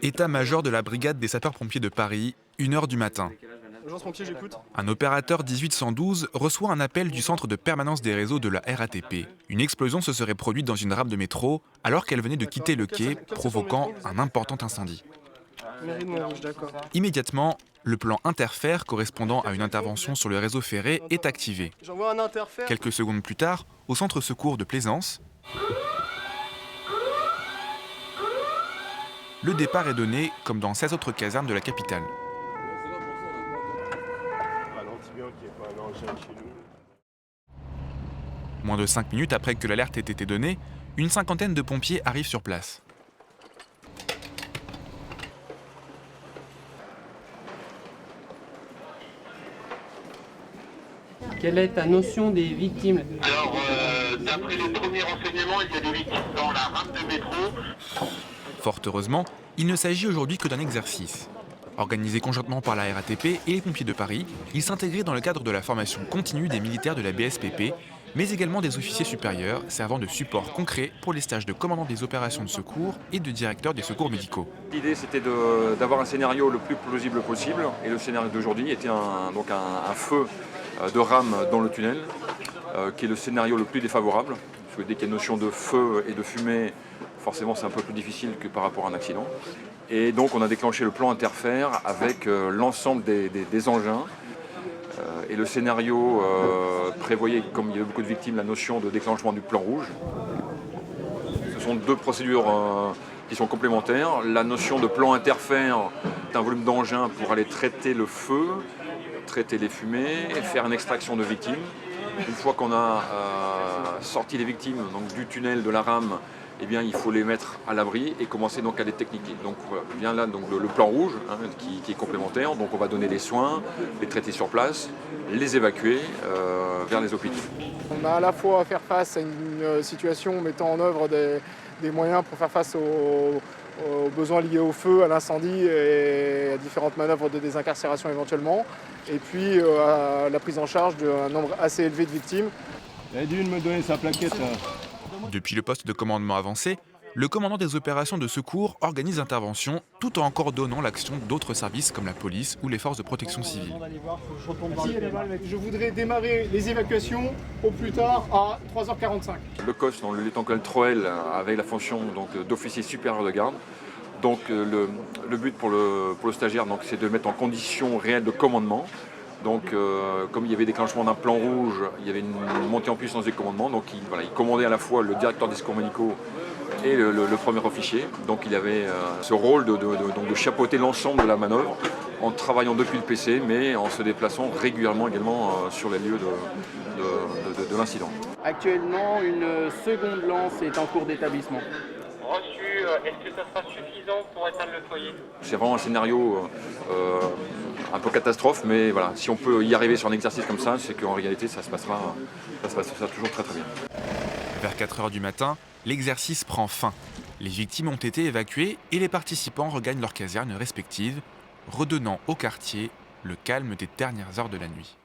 État-major de la brigade des sapeurs-pompiers de Paris, 1 h du matin. Agence pompier, j'écoute. Un opérateur 1812 reçoit un appel du centre de permanence des réseaux de la RATP. Une explosion se serait produite dans une rame de métro alors qu'elle venait de quitter le quai, provoquant un important incendie. Mairie de Montrouge, d'accord. Immédiatement, le plan interfère correspondant à une intervention sur le réseau ferré est activé. J'envoie un interfère. Quelques secondes plus tard, au centre secours de Plaisance, le départ est donné comme dans 16 autres casernes de la capitale. Moins de 5 minutes après que l'alerte ait été donnée, une cinquantaine de pompiers arrivent sur place. Quelle est ta notion des victimes? Alors, d'après les premiers renseignements, il y a des victimes dans la rame de métro. Fort heureusement, il ne s'agit aujourd'hui que d'un exercice. Organisé conjointement par la RATP et les pompiers de Paris, il s'intégrait dans le cadre de la formation continue des militaires de la BSPP, mais également des officiers supérieurs servant de support concret pour les stages de commandant des opérations de secours et de directeur des secours médicaux. L'idée, c'était d'avoir un scénario le plus plausible possible, et le scénario d'aujourd'hui était un feu de rame dans le tunnel, qui est le scénario le plus défavorable, parce que dès qu'il y a une notion de feu et de fumée, forcément c'est un peu plus difficile que par rapport à un accident. Et donc on a déclenché le plan interfère avec l'ensemble des engins. Et le scénario prévoyait, comme il y avait beaucoup de victimes, la notion de déclenchement du plan rouge. Ce sont deux procédures qui sont complémentaires. La notion de plan interfère est un volume d'engins pour aller traiter le feu, traiter les fumées, et faire une extraction de victimes. Une fois qu'on a sorti les victimes donc, du tunnel de la rame, eh bien, il faut les mettre à l'abri et commencer donc à les techniquer. Donc voilà, vient là donc, le plan rouge qui est complémentaire. Donc on va donner les soins, les traiter sur place, les évacuer vers les hôpitaux. On a à la fois à faire face à une situation mettant en œuvre des moyens pour faire face aux besoins liés au feu, à l'incendie et à différentes manœuvres de désincarcération éventuellement. Et puis à la prise en charge d'un nombre assez élevé de victimes. Il a dû me donner sa plaquette. Depuis le poste de commandement avancé, le commandant des opérations de secours organise l'intervention tout en coordonnant l'action d'autres services comme la police ou les forces de protection civile. Je voudrais démarrer les évacuations au plus tard à 3h45. Le COS, le lieutenant-colonel Troel, avait la fonction d'officier supérieur de garde. Donc le but pour le stagiaire, c'est de le mettre en condition réelle de commandement. Donc, comme il y avait déclenchement d'un plan rouge, il y avait une montée en puissance des commandements. Donc, il commandait à la fois le directeur des secours médicaux et le premier officier. Donc, il avait ce rôle de chapeauter l'ensemble de la manœuvre en travaillant depuis le PC, mais en se déplaçant régulièrement également sur les lieux de l'incident. Actuellement, une seconde lance est en cours d'établissement. Reçu, est-ce que ça sera suffisant pour éteindre le foyer? C'est vraiment un scénario un peu catastrophe, mais voilà, si on peut y arriver sur un exercice comme ça, c'est qu'en réalité, ça se passera toujours très très bien. Vers 4 h du matin, l'exercice prend fin. Les victimes ont été évacuées et les participants regagnent leurs casernes respectives, redonnant au quartier le calme des dernières heures de la nuit.